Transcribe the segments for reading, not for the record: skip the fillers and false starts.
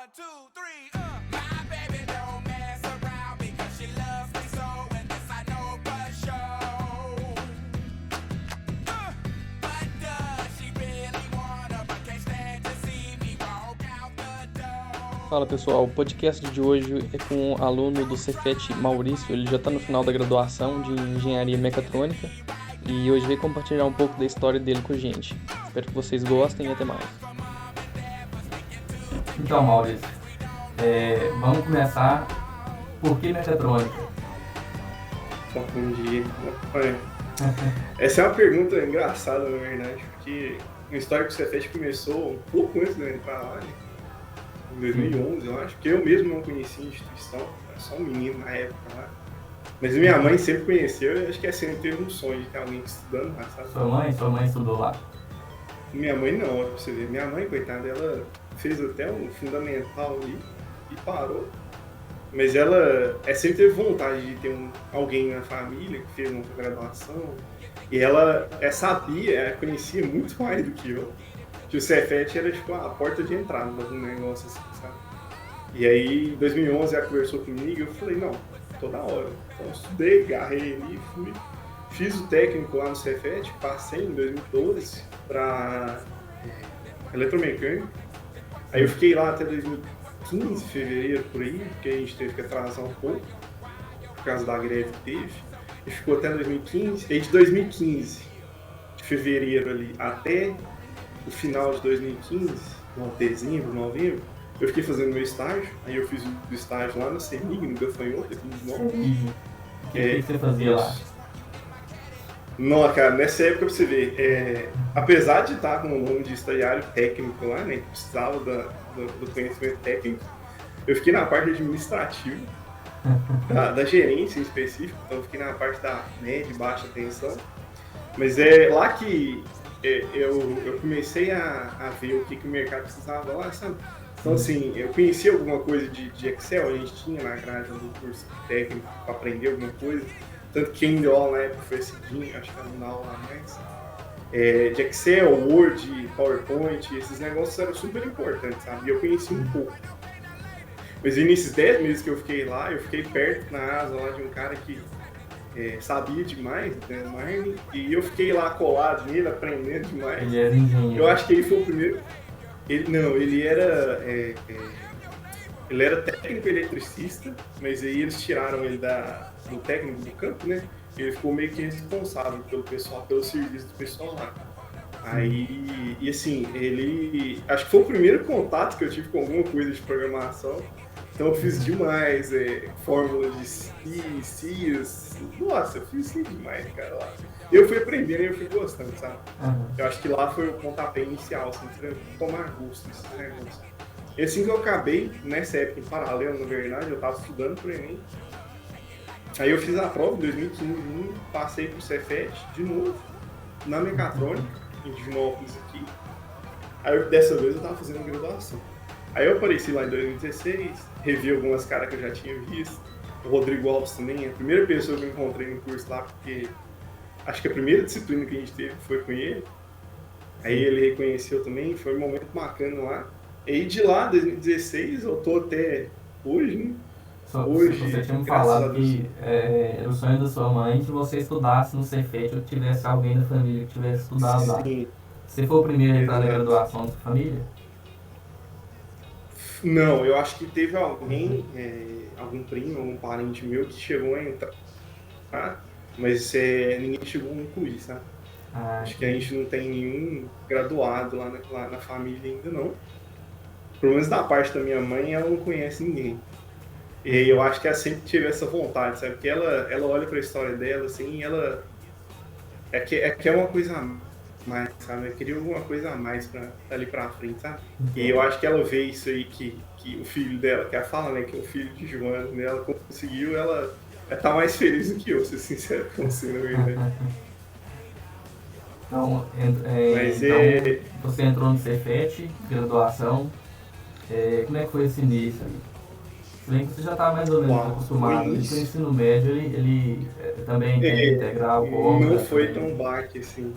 One, two, three, My baby don't mess around because she loves me so, and this I know for sure. But does she really wanna, but can't stand to see me walk out the door? Fala pessoal, o podcast de hoje é com o aluno do Cefet, Maurício. Ele já está no final da graduação de Engenharia Mecatrônica e hoje veio compartilhar um pouco da história dele com a gente. Espero que vocês gostem e até mais. Então, Maurício, vamos começar. Por que mecatrônica? Bom dia. Olha, essa é uma pergunta engraçada, na verdade, porque a história que o Cefet começou um pouco antes de eu entrar lá, né? Em 2011, eu acho, porque eu mesmo não conhecia a instituição, era só um menino na época lá. Mas minha mãe sempre conheceu e acho que sempre teve um sonho de ter alguém estudando lá, sabe? Sua mãe estudou lá? Minha mãe não, pra você ver. Minha mãe, coitada, ela fez até um fundamental ali e parou. Mas ela sempre teve vontade de ter alguém na família que fez uma graduação. E ela conhecia muito mais do que eu. Que o Cefet era tipo a porta de entrada de um negócio assim, sabe? E aí, em 2011, ela conversou comigo e eu falei, não, toda hora. Então, eu estudei, agarrei ali, fiz o técnico lá no Cefet, passei em 2012 para eletromecânica. Aí eu fiquei lá até 2015, fevereiro, por aí, porque a gente teve que atrasar um pouco, por causa da greve que teve. E ficou até 2015. E de 2015, de fevereiro ali, até o final de 2015, dezembro, novembro, eu fiquei fazendo meu estágio. Aí eu fiz o estágio lá na CEMIG, no Gafanhoto, aqui em Nova. O que você fazia lá? Não, cara, nessa época, pra você ver, apesar de estar com o nome de estagiário técnico lá, né, que precisava do conhecimento técnico, eu fiquei na parte administrativa, da gerência em específico, então eu fiquei na parte da média e baixa tensão. Mas é lá que eu comecei a ver o que o mercado precisava lá, sabe? Então, assim, eu conhecia alguma coisa de Excel, a gente tinha na grade do curso técnico para aprender alguma coisa. Tanto que quem deu aula na época foi esse Dinho, acho que era uma aula a mais. De Excel, Word, PowerPoint, esses negócios eram super importantes, sabe? E eu conheci um pouco. Mas nesses 10 meses que eu fiquei lá, eu fiquei perto na asa lá de um cara que sabia demais, né, Marne, e eu fiquei lá colado nele, aprendendo demais. Ele era engenheiro. Eu acho que ele foi o primeiro. Ele era técnico eletricista, mas aí eles tiraram ele do técnico do campo, né? Ele ficou meio que responsável pelo serviço do pessoal lá. Aí, e assim, acho que foi o primeiro contato que eu tive com alguma coisa de programação. Então eu fiz demais, fórmula de CIS, nossa, eu fiz demais, cara, lá. Eu fui aprendendo e eu fui gostando, sabe? Eu acho que lá foi o pontapé inicial, assim, pra tomar gosto desses negócios. E assim que eu acabei, nessa época em paralelo, na verdade, eu tava estudando pro Enem. Aí eu fiz a prova em 2015, passei pro Cefet de novo, na Mecatrônica, em Divinópolis aqui. Aí dessa vez eu tava fazendo graduação. Aí eu apareci lá em 2016, revi algumas caras que eu já tinha visto. O Rodrigo Alves também, a primeira pessoa que eu encontrei no curso lá, porque acho que a primeira disciplina que a gente teve foi com ele. Aí ele reconheceu também, foi um momento bacana lá. E de lá, 2016, eu tô até hoje, né? Hoje, você tinha me falado que era o sonho da sua mãe que você estudasse no Cefet ou tivesse alguém da família que tivesse estudado lá. Sim. Você foi o primeiro a entrar na graduação da sua família? Não, eu acho que teve alguém, algum primo, algum parente meu que chegou a entrar, tá? Mas ninguém chegou a incluir, sabe? Acho que a gente não tem nenhum graduado lá na família ainda não. Pelo menos da parte da minha mãe, ela não conhece ninguém. E eu acho que ela sempre teve essa vontade, sabe? Porque ela olha pra história dela, assim, e ela... É uma coisa a mais, sabe? Eu queria alguma coisa a mais ali pra frente, sabe? E eu acho que ela vê isso aí que o filho dela, que ela fala, né? Que é o filho de Joana, né? Ela conseguiu, ela tá mais feliz do que eu, ser sincero com você, na verdade. Então, você entrou no Cefet, graduação. Como é que foi esse início? Se bem que você já está mais ou menos acostumado. O ensino médio, ele também tem que integrar o corpo. Não foi tão baque, assim.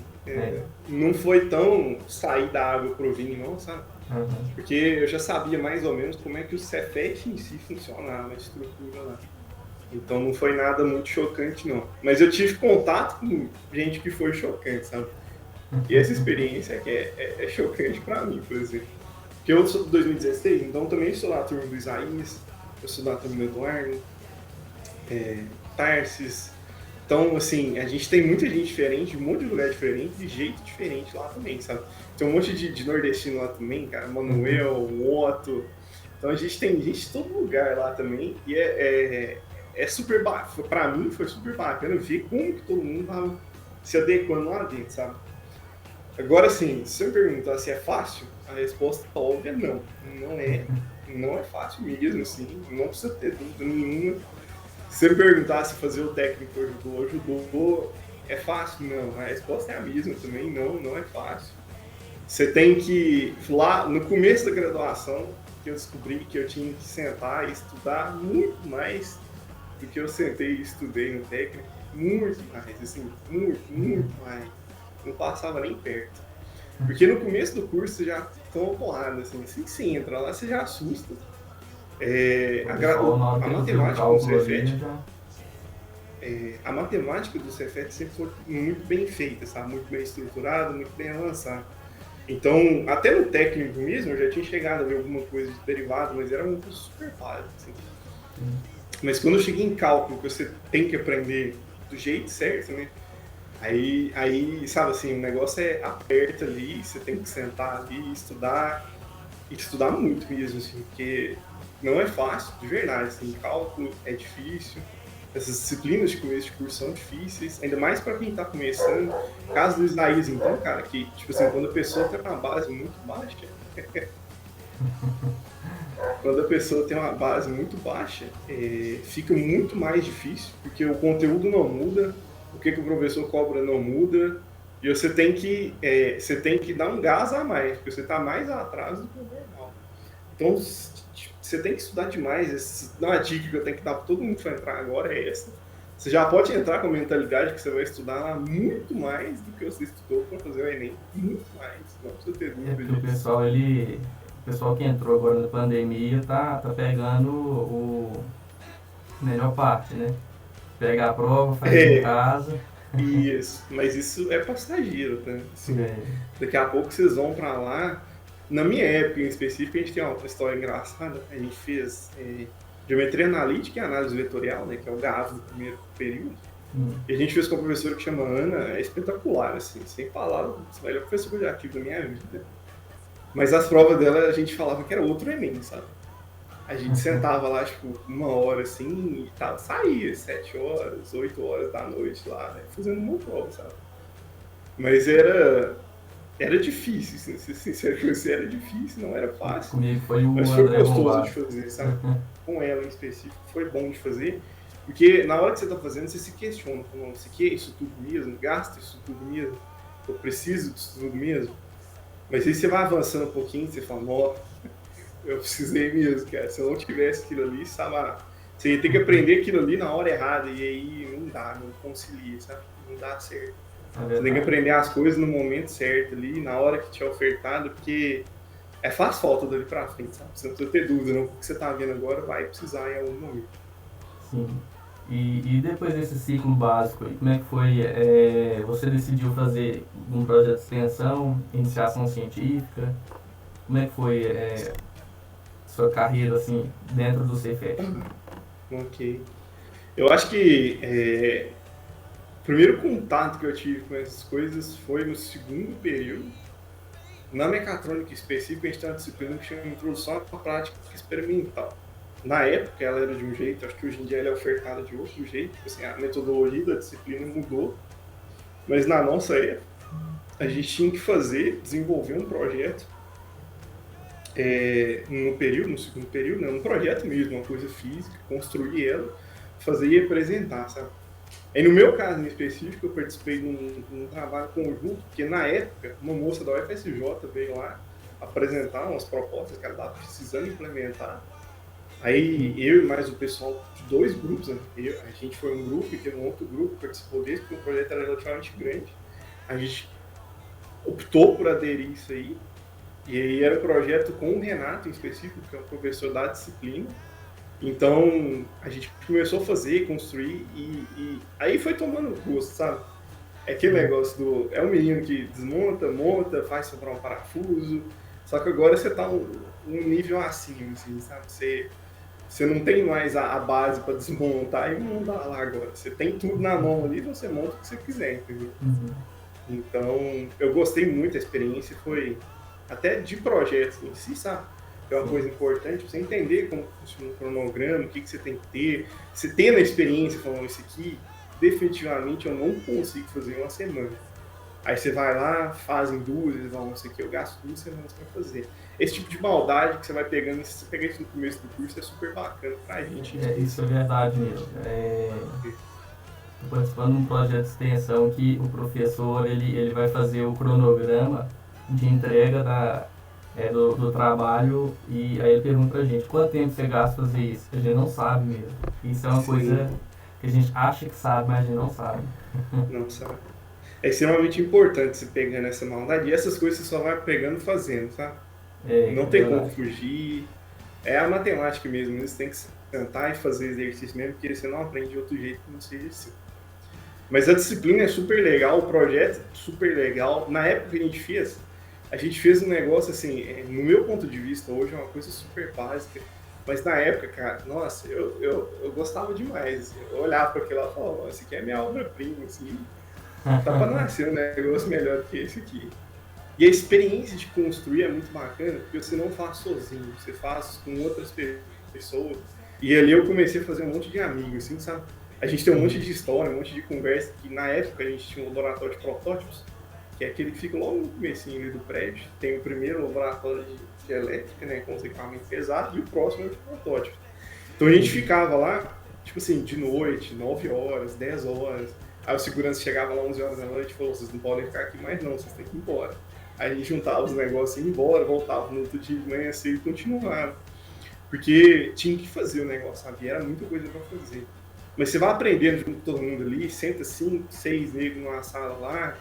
Não foi tão sair da água pro vinho, não, sabe? Uhum. Porque eu já sabia mais ou menos como é que o Cefet em si funcionava, a estrutura lá. Então não foi nada muito chocante, não. Mas eu tive contato com gente que foi chocante, sabe? E essa experiência é que é chocante pra mim, por exemplo. Porque eu sou de 2016, então também sou da turma do Isaías, eu sou da turma do Eduardo, Tarsis. Então, assim, a gente tem muita gente diferente, de um monte de lugar diferente, de jeito diferente lá também, sabe? Tem um monte de nordestino lá também, cara, Manuel, Otto. Então a gente tem gente de todo lugar lá também. E é super bacana. Pra mim foi super bacana ver como que todo mundo tava se adequando lá dentro, sabe? Agora, assim, se você me perguntar se é fácil, a resposta óbvia é não. Não é fácil mesmo, assim. Não precisa ter dúvida nenhuma. Se você me perguntar se fazer o técnico ajudou, é fácil? Não. A resposta é a mesma também. Não é fácil. Você tem que, lá no começo da graduação, que eu descobri que eu tinha que sentar e estudar muito mais do que eu sentei e estudei no técnico. Muito mais, assim, muito mais. Não passava nem perto. Porque no começo do curso você já toma porrada, assim que você entra lá, você já assusta. A matemática do Cefet, a matemática do Cefet sempre foi muito bem feita, sabe? Muito bem estruturada, muito bem avançada. Então, até no técnico mesmo, eu já tinha chegado a ver alguma coisa de derivado, mas era uma coisa super básica, assim. Mas quando eu cheguei em cálculo, que você tem que aprender do jeito certo, né? Aí, sabe assim, o negócio é aperto ali, você tem que sentar ali e estudar muito mesmo, assim, porque não é fácil, de verdade, assim, cálculo é difícil, essas disciplinas de começo de curso são difíceis, ainda mais para quem tá começando. O caso do Isaías, então, cara, que, tipo assim, quando a pessoa tem uma base muito baixa, fica muito mais difícil, porque o conteúdo não muda, o que o professor cobra não muda, e você tem que dar um gás a mais, porque você está mais atrás do que o normal. Então, você tem que estudar demais. Uma dica que eu tenho que dar para todo mundo que vai entrar agora é essa. Você já pode entrar com a mentalidade que você vai estudar muito mais do que você estudou para fazer o Enem. Muito mais, não precisa ter dúvida disso. O pessoal que entrou agora na pandemia tá pegando o melhor parte, né? Pega a prova, faz em casa. Isso, mas isso é passageiro, tá? Assim, daqui a pouco vocês vão pra lá. Na minha época em específico, a gente tem uma história engraçada. A gente fez geometria analítica e análise vetorial, né? Que é o GAV do primeiro período. E a gente fez com uma professora que chama Ana, é espetacular, assim, sem palavras, a melhor professora que eu já tive da minha vida. Mas as provas dela, a gente falava que era outro Enem, sabe? A gente sentava lá, tipo, 1 hora, assim, e tal, saía 7 horas, 8 horas da noite lá, né, fazendo uma prova, sabe? Mas era difícil, assim, ser sincero com você, era difícil, não era fácil. Comigo foi o Mas foi André gostoso Bombar. de fazer, sabe? Com ela em específico, foi bom de fazer. Porque na hora que você tá fazendo, você se questiona, falando, você quer isso tudo mesmo? Gasta isso tudo mesmo? Eu preciso disso tudo mesmo? Mas aí você vai avançando um pouquinho, você fala, nossa, eu precisei mesmo, cara. Se eu não tivesse aquilo ali, sabe? Você ia ter que aprender aquilo ali na hora errada, e aí não dá, não concilia, sabe? Não dá certo. Você tem que aprender as coisas no momento certo ali, na hora que te é ofertado, porque faz falta dali pra frente, sabe? Você não precisa ter dúvida, não. O que você tá vendo agora vai precisar em algum momento. Sim. E depois desse ciclo básico, como é que foi? Você decidiu fazer um projeto de extensão, iniciação científica? Como é que foi sua carreira assim dentro do Cefet? Ok. Eu acho que o primeiro contato que eu tive com essas coisas foi no segundo período. Na mecatrônica específica, a gente tem uma disciplina que chama Introdução à Prática Experimental. Na época ela era de um jeito, acho que hoje em dia ela é ofertada de outro jeito, assim, a metodologia da disciplina mudou, mas na nossa época a gente tinha que desenvolver um projeto no segundo período, né, um projeto mesmo, uma coisa física, construir ela, fazer e apresentar, sabe? Aí no meu caso em específico eu participei de um trabalho conjunto, porque na época uma moça da UFSJ veio lá apresentar umas propostas que ela estava precisando implementar. Aí eu e mais o pessoal de 2 grupos, né? A gente foi um grupo e teve um outro grupo que participou desse, porque o projeto era relativamente grande. A gente optou por aderir isso aí E aí era um projeto com o Renato em específico, que é um professor da disciplina. Então a gente começou a fazer, construir e aí foi tomando gosto, sabe? É aquele negócio do. É um menino que desmonta, monta, faz sobrar um parafuso. Só que agora você tá um nível acima, assim, sabe? Você não tem mais a base para desmontar e montar lá agora. Você tem tudo na mão ali, você monta o que você quiser, entendeu? Então, eu gostei muito da experiência, foi até de projetos em si, sabe? Que é uma coisa importante, você entender como funciona o cronograma, o que você tem que ter. Você tendo a experiência, falando, isso aqui, definitivamente eu não consigo fazer em uma semana. Aí você vai lá, faz em 2, eles vão, não sei o que, eu gasto 2 semanas para fazer. Esse tipo de maldade que você vai pegando, se você pegar isso no começo do curso, é super bacana pra gente. Isso é verdade mesmo. Tô participando de um projeto de extensão que o professor ele vai fazer o cronograma de entrega do trabalho e aí ele pergunta pra gente quanto tempo você gasta pra fazer isso. A gente não sabe mesmo. Isso é uma coisa que a gente acha que sabe, mas a gente não sabe. Não sabe. É extremamente importante você pegando essa maldade e essas coisas você só vai pegando fazendo, sabe? Não tem como fugir. É a matemática mesmo, você tem que sentar e fazer exercício mesmo, porque você não aprende de outro jeito que não seja assim. Mas a disciplina é super legal, o projeto é super legal. Na época que a gente fez um negócio assim, no meu ponto de vista, hoje é uma coisa super básica, mas na época, cara, nossa, eu gostava demais. Assim, eu olhava para aquilo lá e falava, isso aqui é minha obra-prima, assim, tá para nascer um negócio melhor do que esse aqui. E a experiência de construir é muito bacana, porque você não faz sozinho, você faz com outras pessoas. E ali eu comecei a fazer um monte de amigos, assim, sabe? A gente tem um monte de história, um monte de conversa, que na época a gente tinha um laboratório de protótipos, que é aquele que fica logo no comecinho ali do prédio. Tem o primeiro laboratório de elétrica, né, com os equipamentos pesados, e o próximo é de protótipos. Então a gente ficava lá, tipo assim, de noite, 9 horas, 10 horas. Aí o segurança chegava lá 11 horas da noite e falou, vocês não podem ficar aqui mais não, vocês têm que ir embora. Aí a gente juntava os negócios e ia embora, voltava no outro dia de manhã cedo e continuava. Porque tinha que fazer o negócio, sabe? Era muita coisa pra fazer. Mas você vai aprendendo junto com todo mundo ali, senta 5, 6 negros numa sala lá,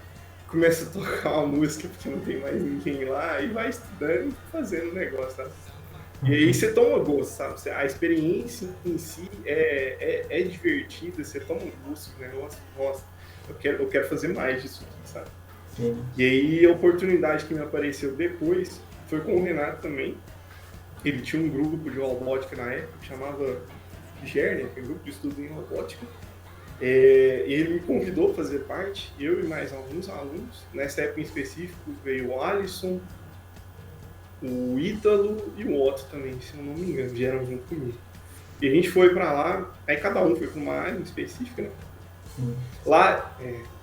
começa a tocar uma música porque não tem mais ninguém lá, e vai estudando e fazendo o negócio, sabe? E aí você toma gosto, sabe? A experiência em si é divertida, você toma gosto do negócio, nossa, eu quero fazer mais disso aqui, sabe? Sim. E aí a oportunidade que me apareceu depois foi com o Renato também. Ele tinha um grupo de robótica na época que chamava GER, né, que é um grupo de estudo em robótica. E ele me convidou a fazer parte, eu e mais alguns alunos. Nessa época em específico veio o Alisson, o Ítalo e o Otto também, se eu não me engano, vieram junto comigo. E a gente foi pra lá, aí cada um foi pra uma área específica, né? Lá,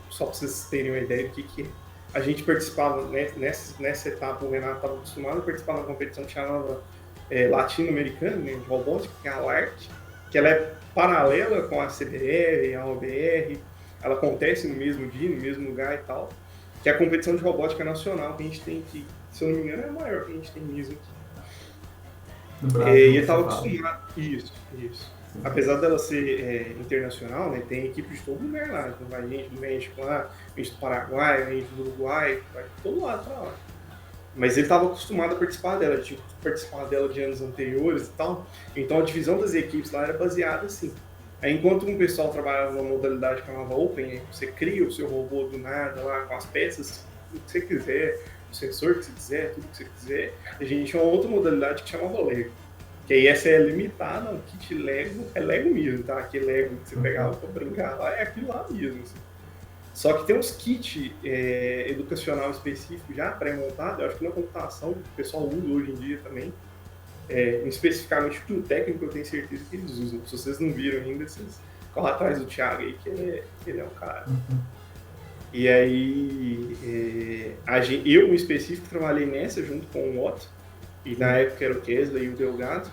só pra vocês terem uma ideia do que é. A gente participava, né, nessa etapa, o Renato estava acostumado a participar de uma competição que chamava latino-americana, né, de robótica, que é a LART, que ela é paralela com a CBR, a OBR, ela acontece no mesmo dia, no mesmo lugar e tal, que é a competição de robótica nacional que a gente tem aqui, se eu não me engano é a maior que a gente tem mesmo aqui. No Brasil, E ele estava acostumado, isso. Apesar dela ser internacional, né, tem equipe de todo lugar lá, então vai gente do México lá, gente do Paraguai, gente do Uruguai, vai de todo lado pra lá. Mas ele estava acostumado a participar dela, tinha participado dela de anos anteriores e tal, então a divisão das equipes lá era baseada assim. Aí, enquanto um pessoal trabalhava numa modalidade que chamava Open, você cria o seu robô do nada lá, com as peças, o que você quiser, o sensor que você quiser, tudo que você quiser, a gente tinha uma outra modalidade que chamava Lego. Que aí essa é limitada, o kit Lego é Lego mesmo, tá? Aquele Lego que você pegava pra brincar lá é aquilo lá mesmo, assim. Só que tem uns kits educacional específicos já pré-montados, eu acho que na computação o pessoal usa hoje em dia também, especificamente no técnico eu tenho certeza que eles usam. Se vocês não viram ainda, vocês corram atrás do Thiago aí, que ele é um cara. E aí, eu em específico trabalhei nessa junto com o Otto, e na época era o Kesley e o Delgado,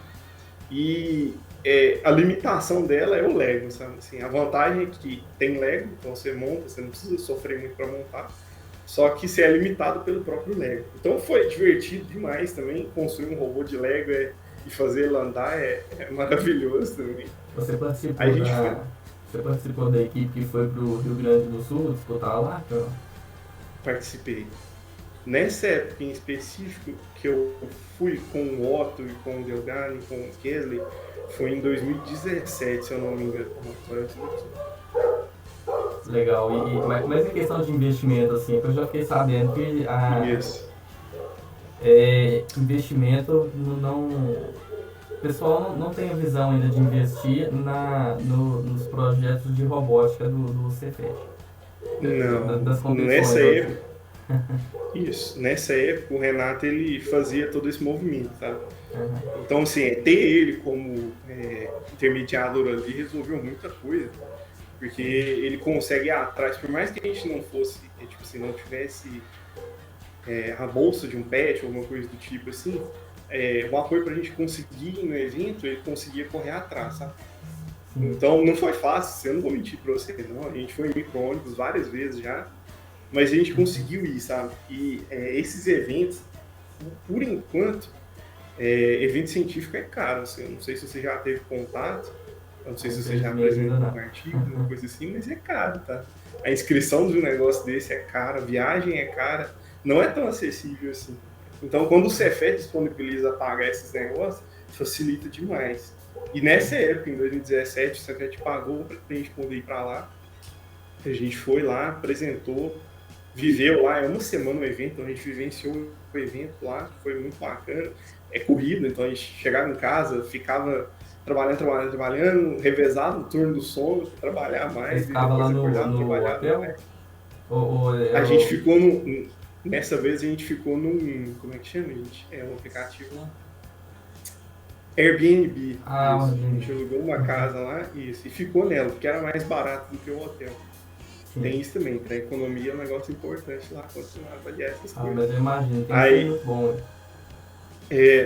e a limitação dela é o Lego, sabe? Assim, a vantagem é que tem Lego, então você monta, você não precisa sofrer muito para montar, só que você é limitado pelo próprio Lego. Então foi divertido demais também, construir um robô de Lego e fazer ele andar é maravilhoso também. Você participou da equipe que foi pro Rio Grande do Sul disputar lá? Então... Participei. Nessa época em específico, que eu fui com o Otto e com o Delgado e com o Kesley, foi em 2017, se eu não me engano. Foi antes disso. Legal. Mas em questão de investimento, assim, que eu já fiquei sabendo que Isso. investimento não. O pessoal não tem a visão ainda de investir nos projetos de robótica do Cefet. Das Não, competições. nessa época. Isso, nessa época o Renato ele fazia todo esse movimento, sabe? Uhum. Então, assim, ter ele como intermediador ali resolveu muita coisa, porque ele consegue ir atrás, por mais que a gente não fosse, tipo assim, não tivesse a bolsa de um pet ou alguma coisa do tipo assim, o apoio pra gente conseguir ir no evento, ele conseguia correr atrás, sabe? Então não foi fácil, eu não vou mentir pra você, não. A gente foi em micro-ônibus várias vezes já, mas a gente conseguiu ir, sabe? E esses eventos, por enquanto, evento científico é caro, assim. Eu não sei se você já teve contato, eu não sei se você já apresentou um artigo, uma coisa assim, mas é caro, tá? A inscrição de um negócio desse é cara, a viagem é cara, não é tão acessível assim. Então, quando o Cefet disponibiliza pagar esses negócios, facilita demais. E nessa época, em 2017, o Cefet pagou pra gente poder ir para lá. A gente foi lá, apresentou, viveu lá, uma semana o evento, a gente vivenciou o evento lá, foi muito bacana. É corrido, então a gente chegava em casa, ficava trabalhando, revezava o turno do sono, trabalhar mais, Você e ficava depois lá acordava, no trabalhava hotel? mais. A gente ficou nessa vez a gente ficou num, como é que chama, gente? É um aplicativo lá. Airbnb. Ah, isso. A gente alugou uma casa lá e ficou nela, porque era mais barato do que o hotel. Sim. Tem isso também, pra economia é um negócio importante lá, continuar a avaliar essas coisas. Mas eu imagino, tem Aí, que ser muito bom.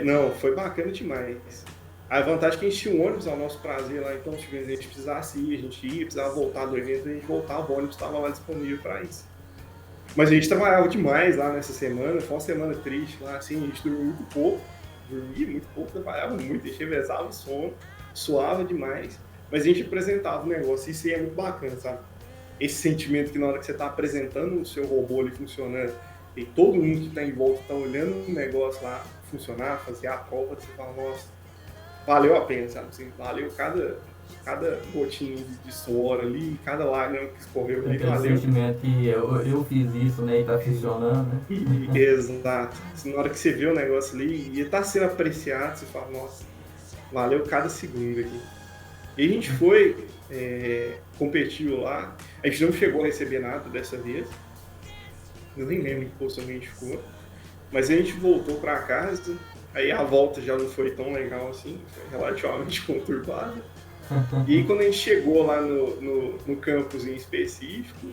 não, foi bacana demais. A vantagem é que a gente tinha um ônibus ao nosso prazer lá, então se a gente precisasse ir, a gente ia, precisava voltar do evento, a gente voltava, o ônibus estava lá disponível para isso. Mas a gente trabalhava demais lá nessa semana, foi uma semana triste lá, assim, a gente dormia muito pouco, trabalhava muito, a gente revezava o sono, suava demais, mas a gente apresentava o negócio, isso aí é muito bacana, sabe? Esse sentimento que na hora que você está apresentando o seu robô ali funcionando, e todo mundo que está em volta está olhando o negócio lá funcionar, fazer a prova, você fala, nossa, valeu a pena, sabe? Assim, valeu cada gotinha de suor ali, cada lágrima que escorreu ali, Aquele valeu. sentimento que eu fiz isso, né, e tá funcionando, né? Exato. Assim, na hora que você vê o negócio ali e tá sendo apreciado, você fala, nossa, valeu cada segundo aqui. E a gente foi, competiu lá, a gente não chegou a receber nada dessa vez, eu nem lembro em que posição a gente ficou, mas a gente voltou para casa, aí a volta já não foi tão legal assim, foi relativamente conturbada. E aí quando a gente chegou lá no campus em específico,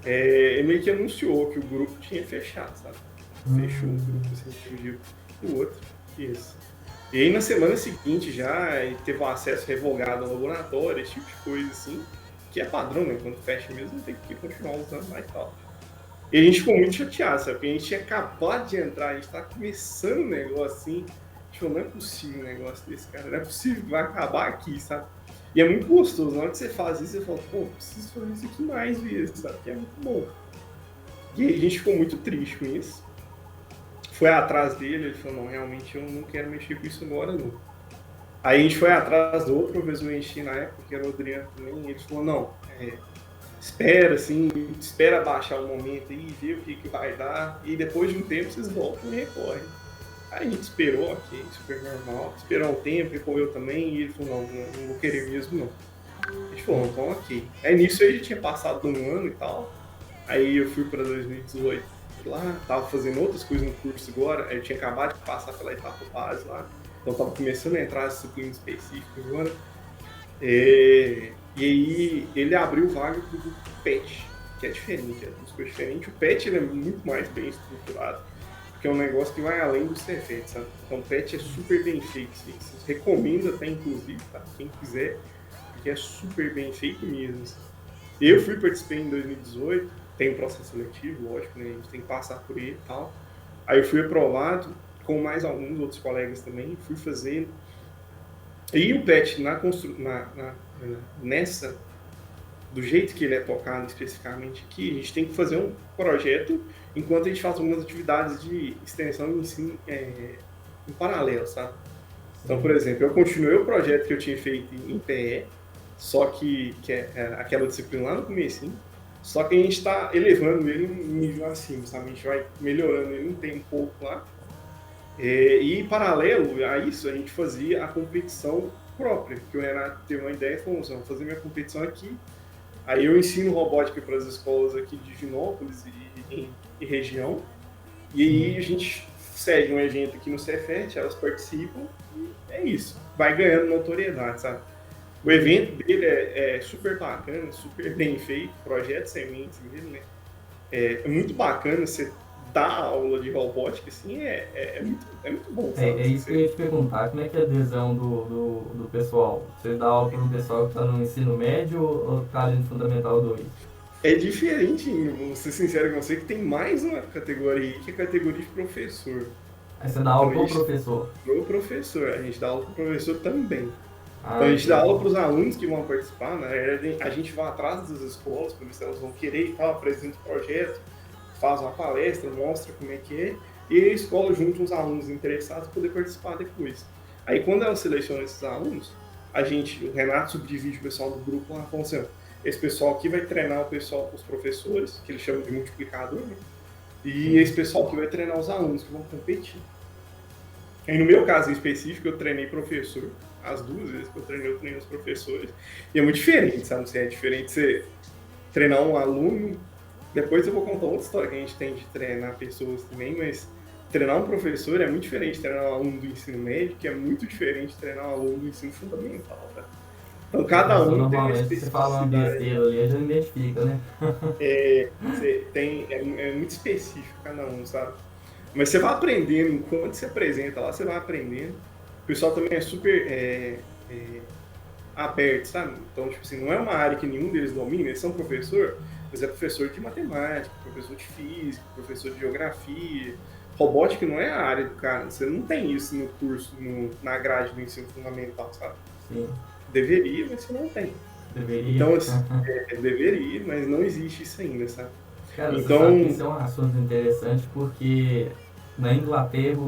ele meio que anunciou que o grupo tinha fechado, sabe? Fechou o grupo, assim, de um dia pro outro. Isso. E aí na semana seguinte já teve um acesso revogado ao laboratório, esse tipo de coisa assim, que é padrão, né? Quando fecha mesmo tem que continuar usando mais e tal. E a gente ficou muito chateado, sabe? Porque a gente tinha acabado de entrar, a gente tá começando um negócio assim, a gente falou, não é possível um negócio desse, cara, não é possível que vai acabar aqui, sabe? E é muito gostoso, na hora que você faz isso, você fala, pô, preciso fazer isso aqui mais vezes, sabe? Que é muito bom. E aí a gente ficou muito triste com isso. Foi atrás dele, ele falou, não, realmente eu não quero mexer com isso agora, não. Aí a gente foi atrás do outro professor que na época, que era o Adriano também, e ele falou, não, espera, assim, espera baixar o momento aí, ver o que vai dar, e depois de um tempo vocês voltam e recorrem. Aí a gente esperou, ok, super normal, esperou um tempo, recorreu também, e ele falou, não vou querer mesmo, não. A gente falou, então ok. Aí nisso aí já tinha passado um ano e tal, aí eu fui para 2018 lá, tava fazendo outras coisas no curso agora, aí eu tinha acabado de passar pela etapa base lá, então tava começando a entrar as disciplinas específicas agora. E aí ele abriu vaga pro grupo PET, que é diferente, é uma coisa diferente. O PET ele é muito mais bem estruturado, porque é um negócio que vai além do Cefet, sabe? Então o PET é super bem feito, assim. Recomendo até inclusive, tá? Quem quiser, porque é super bem feito mesmo. Assim. Eu participei em 2018, tem um processo seletivo, lógico, né? A gente tem que passar por ele e tal. Aí eu fui aprovado, com mais alguns outros colegas também, fui fazer. E o PET nessa do jeito que ele é tocado especificamente aqui, a gente tem que fazer um projeto enquanto a gente faz algumas atividades de extensão e ensino em paralelo, sabe? Então, por exemplo, eu continuei o projeto que eu tinha feito em PE, só que é aquela disciplina lá no comecinho, só que a gente está elevando ele um nível acima, sabe? A gente vai melhorando ele um tempo pouco lá. E paralelo a isso, a gente fazia a competição própria, que o Renato teve uma ideia e falou, vamos fazer minha competição aqui. Aí eu ensino robótica para as escolas aqui de Divinópolis e região, e aí a gente cede um evento aqui no Cefet, elas participam, e é isso, vai ganhando notoriedade, sabe? O evento dele é super bacana, super bem feito, projeto sementes mesmo, né? É muito bacana você dar aula de robótica, assim, é muito bom, sabe? É isso que eu ia te perguntar, como é que é a adesão do pessoal? Você dá aula para um pessoal que está no ensino médio ou está ali no Fundamental 2? É diferente, vou ser sincero com você, que tem mais uma categoria aí, que é a categoria de professor. Aí você dá aula Então, para o professor? Pro professor, a gente dá aula pro professor também. Ah, Então a gente dá entendi. aula para os alunos que vão participar, na verdade a gente vai atrás das escolas, para ver se elas vão querer e tal, apresenta o projeto, faz uma palestra, mostra como é que é, e a escola junta os alunos interessados para poder participar depois. Aí quando ela seleciona esses alunos, o Renato subdivide o pessoal do grupo lá, falando assim, ó, esse pessoal aqui vai treinar os professores, que eles chamam de multiplicador, né? E esse pessoal aqui vai treinar os alunos que vão competir. Aí no meu caso em específico, eu treinei professor, as 2 vezes que eu treinei os professores, e é muito diferente, sabe? Assim, é diferente você treinar um aluno, depois eu vou contar outra história que a gente tem de treinar pessoas também, mas treinar um professor é muito diferente de treinar um aluno do ensino médio, que é muito diferente de treinar um aluno do ensino fundamental, tá? Então cada um tem uma Normalmente você fala uma especificidade. besteira ali, já identifica, né? É muito específico cada um, sabe? Mas você vai aprendendo, enquanto você apresenta lá, você vai aprendendo. O pessoal também é super aberto, sabe? Então, tipo assim, não é uma área que nenhum deles domina, eles são professor, mas é professor de matemática, professor de física, professor de geografia. Robótica não é a área do cara, você não tem isso no curso, na grade do ensino fundamental, sabe? Sim, Deveria, mas você não tem. deveria. Então, assim, deveria, mas não existe isso ainda, sabe? Cara, você Então, sabe que isso é um assunto interessante porque na Inglaterra,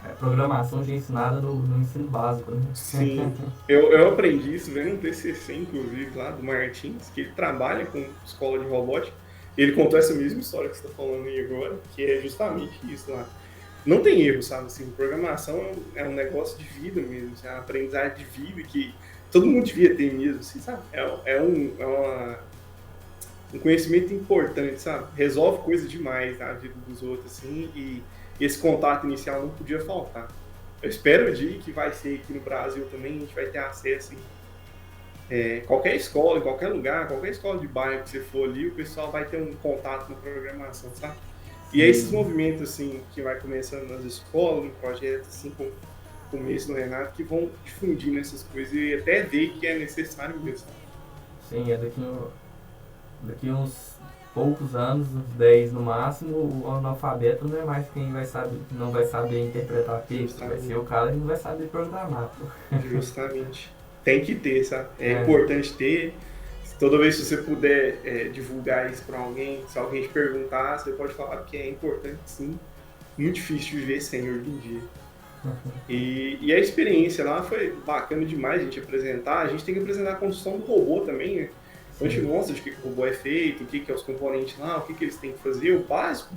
a programação já é ensinada no ensino básico, né? sim, eu aprendi isso vendo um TCC, inclusive, lá do Martins, que ele trabalha com escola de robótica. Ele contou essa mesma história que você está falando aí agora, que é justamente isso lá. Não tem erro, sabe? Assim, programação é um negócio de vida mesmo, assim, é uma aprendizagem de vida que todo mundo devia ter mesmo, assim, sabe? Um conhecimento importante, sabe? Resolve coisa demais na vida dos outros, assim, e esse contato inicial não podia faltar. Eu espero o dia que vai ser aqui no Brasil também, a gente vai ter acesso em qualquer escola, em qualquer lugar, qualquer escola de bairro que você for ali, o pessoal vai ter um contato na programação, sabe? E é esses movimentos, assim, que vai começando nas escolas, em projetos, assim, como esse do Renato, que vão difundindo essas coisas e até ver que é necessário mesmo. Sim, daqui uns poucos anos, uns 10 no máximo, o analfabeto não é mais quem não vai saber interpretar texto, vai ser o cara que não vai saber programar. Pô. Justamente. Tem que ter, sabe? É É. importante ter. Toda vez que você puder divulgar isso para alguém, se alguém te perguntar, você pode falar que é importante sim. Muito difícil de viver sem hoje em dia. E a experiência lá foi bacana demais a gente apresentar. A gente tem que apresentar a construção do robô também, né? Então a gente mostra de que o robô é feito, o que é os componentes lá, o que eles têm que fazer, o básico.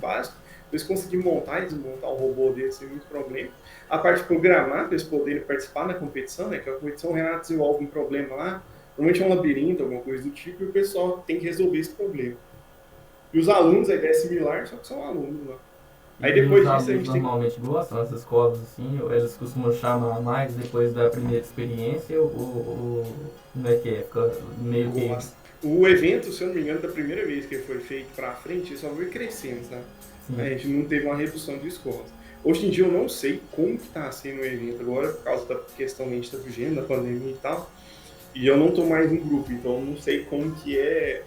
Eles conseguirem montar e desmontar o robô deles sem muito problema. A parte de programar, para eles poderem participar da competição, né? Que a competição o Renato desenvolve um problema lá, normalmente é um labirinto, alguma coisa do tipo, e o pessoal tem que resolver esse problema. E os alunos, a ideia é similar, só que são alunos lá. Aí depois disso a gente tem que... normalmente gostam dessas escolas assim, ou eles costumam chamar mais depois da primeira experiência, ou como é que é? Fica meio que... O evento, se eu não me engano, da primeira vez que ele foi feito pra frente, ele só foi crescendo, sabe? Sim. A gente não teve uma redução de escolas. Hoje em dia eu não sei como que tá sendo o evento agora, por causa da questão que a gente tá vivendo, da pandemia e tal. E eu não tô mais no grupo, então eu não sei como que é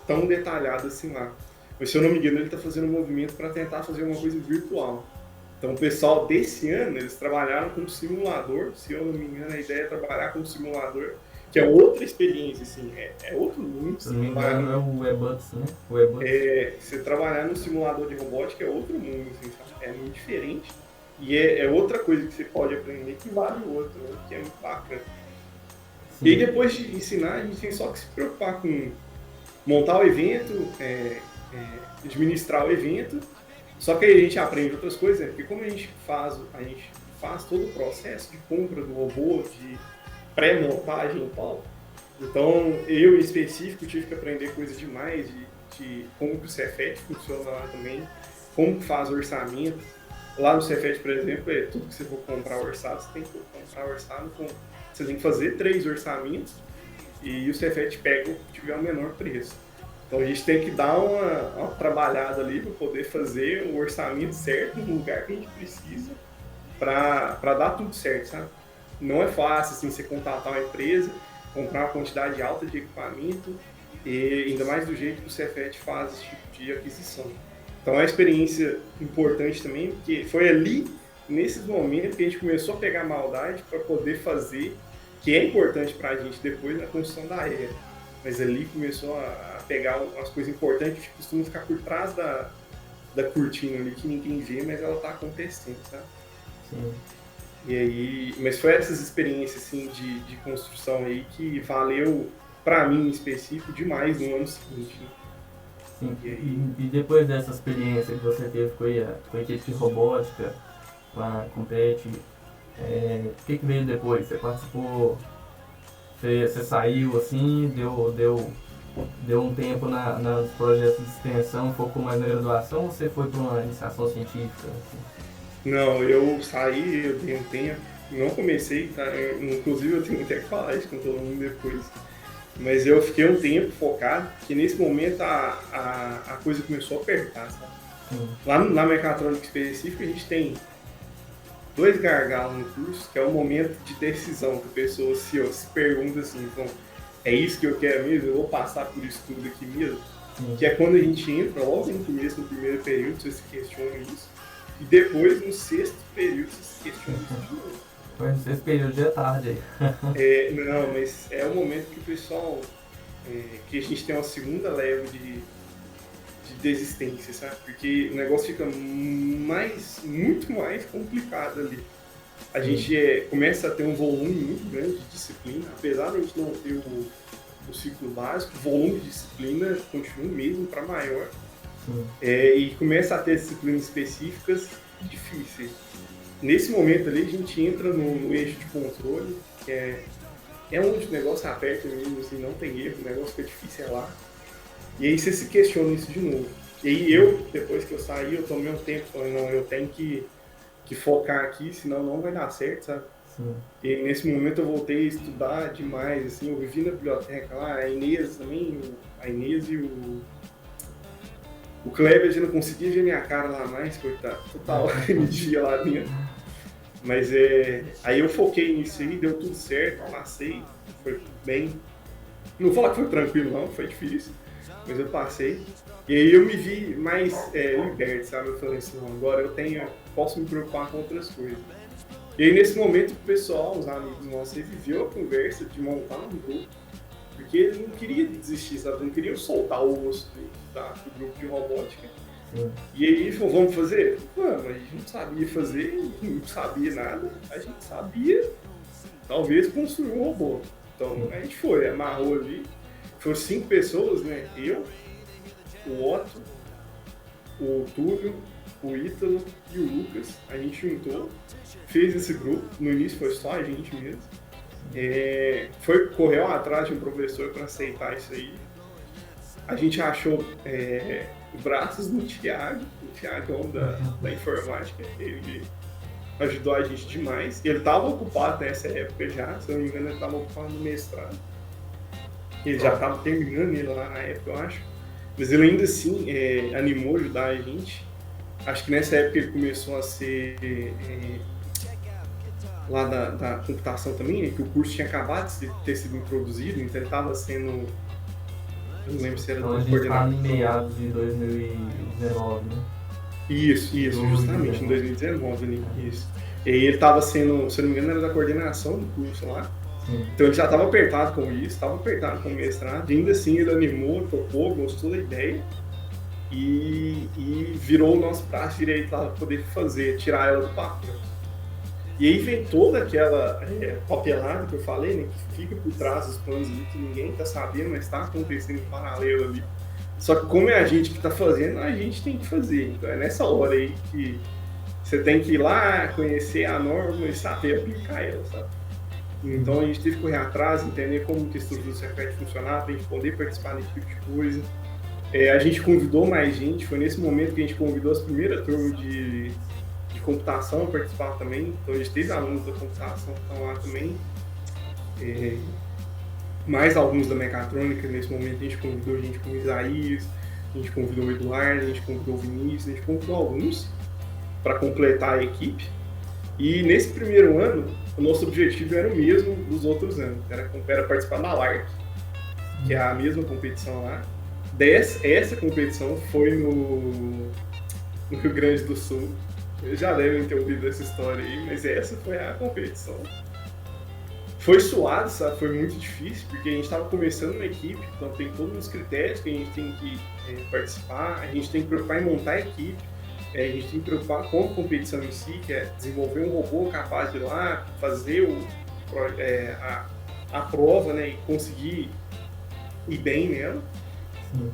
tão detalhado assim lá. Mas se eu não me engano, ele tá fazendo um movimento para tentar fazer uma coisa virtual. Então o pessoal desse ano, eles trabalharam com um simulador, se eu não me engano, a ideia é trabalhar com um simulador que é outra experiência, assim, é outro mundo. Se não me engano, é o Webuts, né? O Webuts. Você trabalhar no simulador de robótica é outro mundo, assim, sabe? É muito diferente. E é outra coisa que você pode aprender que vale o outro, né? Que é muito bacana. Sim. E aí depois de ensinar, a gente tem só que se preocupar com montar o evento, administrar o evento. Só que aí a gente aprende outras coisas, né? Porque como a gente faz todo o processo de compra do robô, de pré-montagem e tal. Então, eu em específico tive que aprender coisas demais de como que o Cefet funciona lá também, como que faz o orçamento. Lá no Cefet, por exemplo, tudo que você for comprar orçado, você tem que comprar orçado você tem que fazer 3 orçamentos e o Cefet pega o que tiver o menor preço. Então a gente tem que dar uma trabalhada ali para poder fazer o orçamento certo no lugar que a gente precisa para dar tudo certo, sabe? Não é fácil assim, você contratar uma empresa, comprar uma quantidade alta de equipamento e ainda mais do jeito que o Cefet faz esse tipo de aquisição. Então é uma experiência importante também, porque foi ali, nesses momentos, que a gente começou a pegar maldade para poder fazer, que é importante para a gente depois na construção da era. Mas ali começou a pegar umas coisas importantes que costumam ficar por trás da cortina ali, que ninguém vê, mas ela está acontecendo, sabe? Sim. E aí, mas foi essas experiências assim, de construção aí que valeu, para mim em específico, demais no ano seguinte. Né? Sim. E depois dessa experiência que você teve com a equipe de robótica, com a Compete, o que veio depois? Você participou, você saiu assim, deu um tempo nos projetos de extensão, focou mais na graduação, ou você foi para uma iniciação científica? Assim? Não, eu saí, eu dei um tempo, não comecei, tá? Inclusive eu tenho até que falar isso com todo mundo depois. Mas eu fiquei um tempo focado, que nesse momento a coisa começou a apertar, sabe? Lá na mecatrônica específica a gente tem 2 gargalos no curso, que é o momento de decisão, que a pessoa se pergunta assim, então, é isso que eu quero mesmo? Eu vou passar por isso tudo aqui mesmo? Que é quando a gente entra, logo no começo, no primeiro período, você se questiona isso, e depois no 6º período você se questiona isso de novo. Foi no 6º período de tarde aí. Não, mas é o momento que o pessoal, que a gente tem uma segunda leva de desistência, sabe? Porque o negócio fica muito mais complicado ali. A gente começa a ter um volume muito grande de disciplina, apesar de a gente não ter o ciclo básico, o volume de disciplina continua mesmo para maior. E começa a ter disciplinas específicas difíceis. Nesse momento ali a gente entra no eixo de controle, que é onde o negócio aperta mesmo, assim, não tem erro, o negócio fica difícil lá. E aí você se questiona isso de novo. E aí depois que eu saí, eu tomei um tempo, falei, não, eu tenho que focar aqui, senão não vai dar certo, sabe? Sim. E aí, nesse momento eu voltei a estudar demais, assim, eu vivi na biblioteca lá, a Inês também, a Inês e o Kleber já não conseguia ver minha cara lá mais, coitado, total energia lá dentro. Mas aí eu foquei nisso aí, deu tudo certo, passei, foi bem. Não vou falar que foi tranquilo não, foi difícil, mas eu passei. E aí eu me vi mais liberto, sabe? Eu falei assim, não, agora posso me preocupar com outras coisas. E aí nesse momento o pessoal, os amigos nossos, viveu a conversa de montar um grupo, porque eles não queriam desistir, sabe? Não queriam soltar o osso do grupo de robótica. E aí ele falou, vamos fazer? Vamos, a gente não sabia fazer, não sabia nada, a gente sabia, talvez, construir um robô. Então a gente foi, amarrou ali, foram 5 pessoas, né? Eu, o Otto, o Túlio, o Ítalo e o Lucas. A gente juntou, fez esse grupo, no início foi só a gente mesmo. Correu atrás de um professor para aceitar isso aí. A gente achou braços no Thiago, o Thiagão da informática, ele ajudou a gente demais. Ele estava ocupado nessa época já, se eu não me engano ele estava ocupado no mestrado. Ele já estava terminando ele lá na época, eu acho. Mas ele ainda assim animou a ajudar a gente. Acho que nessa época ele começou a ser lá da computação também, né, que o curso tinha acabado de ter sido introduzido, então ele estava sendo... Eu não lembro se era então, do coordenador. Em meados de 2019, né? Isso, justamente, em 2019 ali, isso. E aí ele estava sendo, se eu não me engano, era da coordenação do curso lá. Então ele já estava apertado com isso, estava apertado com o mestrado, e ainda assim ele animou, topou, gostou da ideia e virou o nosso braço direito lá para poder fazer, tirar ela do papel. E aí vem toda aquela papelada que eu falei, né, que fica por trás dos planos ali, que ninguém está sabendo, mas está acontecendo em paralelo ali. Só que como é a gente que está fazendo, a gente tem que fazer. Então é nessa hora aí que você tem que ir lá, conhecer a norma e saber aplicar ela, sabe? Então a gente teve que correr atrás, entender como que a estrutura do Cefet funcionava, para a gente poder participar desse tipo de coisa. A gente convidou mais gente, foi nesse momento que a gente convidou as primeiras turmas de computação a participar também. Então a gente teve alunos da computação que estão lá também. Mais alguns da mecatrônica, nesse momento a gente convidou gente como Isaías, a gente convidou o Eduardo, a gente convidou o Vinícius, a gente convidou alguns para completar a equipe. E nesse primeiro ano, o nosso objetivo era o mesmo dos outros anos, era participar da LARC, que é a mesma competição lá. Essa competição foi no Rio Grande do Sul. Vocês já devem ter ouvido essa história aí, mas essa foi a competição. Foi suado, sabe? Foi muito difícil, porque a gente estava começando uma equipe, então tem todos os critérios que a gente tem que participar, a gente tem que preocupar em montar a equipe, a gente tem que preocupar com a competição em si, que é desenvolver um robô capaz de ir lá, fazer a prova, né, e conseguir ir bem nela. Sim.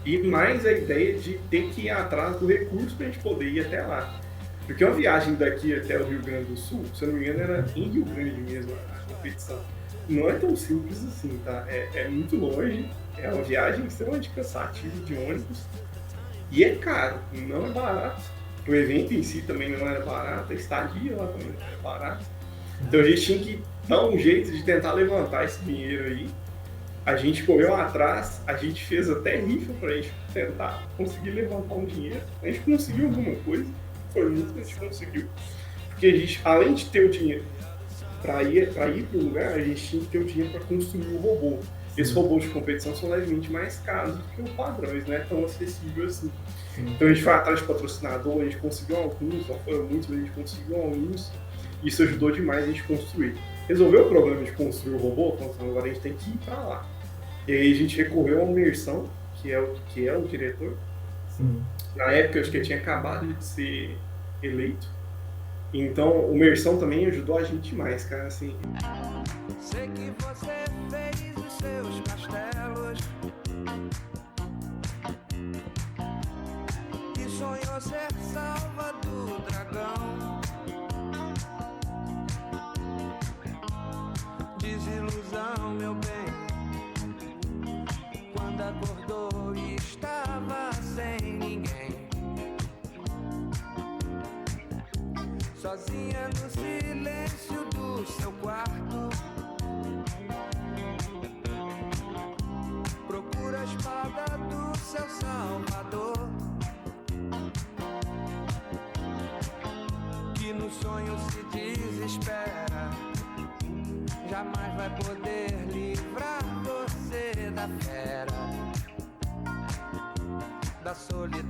E mais a ideia de ter que ir atrás do recurso para a gente poder ir até lá. Porque uma viagem daqui até o Rio Grande do Sul, se eu não me engano, era em Rio Grande mesmo a competição. Não é tão simples assim, tá? É muito longe, é uma viagem extremamente cansativa de ônibus e é caro, não é barato. O evento em si também não era barato, a estadia lá também não era barato. Então a gente tinha que dar um jeito de tentar levantar esse dinheiro aí. A gente correu atrás, a gente fez até rifa pra gente tentar conseguir levantar um dinheiro. A gente conseguiu alguma coisa, foi muito que a gente conseguiu. Porque a gente, além de ter o dinheiro para ir pro lugar, a gente tinha que ter o dinheiro para construir o robô. Esses robôs de competição são levemente mais caros do que o padrão, eles não é tão acessível assim. Então a gente foi atrás de patrocinador, a gente conseguiu alguns, não foram muitos, mas a gente conseguiu alguns. Isso ajudou demais a gente construir. Resolveu o problema de construir o robô, então agora a gente tem que ir para lá. E aí a gente recorreu ao Mersão, que é o diretor. Sim. Na época, eu acho que ele tinha acabado de ser eleito. Então, o Mersão também ajudou a gente demais, cara, assim. Sei que você fez os seus castelos e sonhou ser salva do dragão. Desilusão, meu bem, quando acordou e estava sem ninguém, sozinha no silêncio do seu quarto, procura a espada do seu salvador, que no sonho se desespera, jamais vai poder livrar você da fera, da solidão.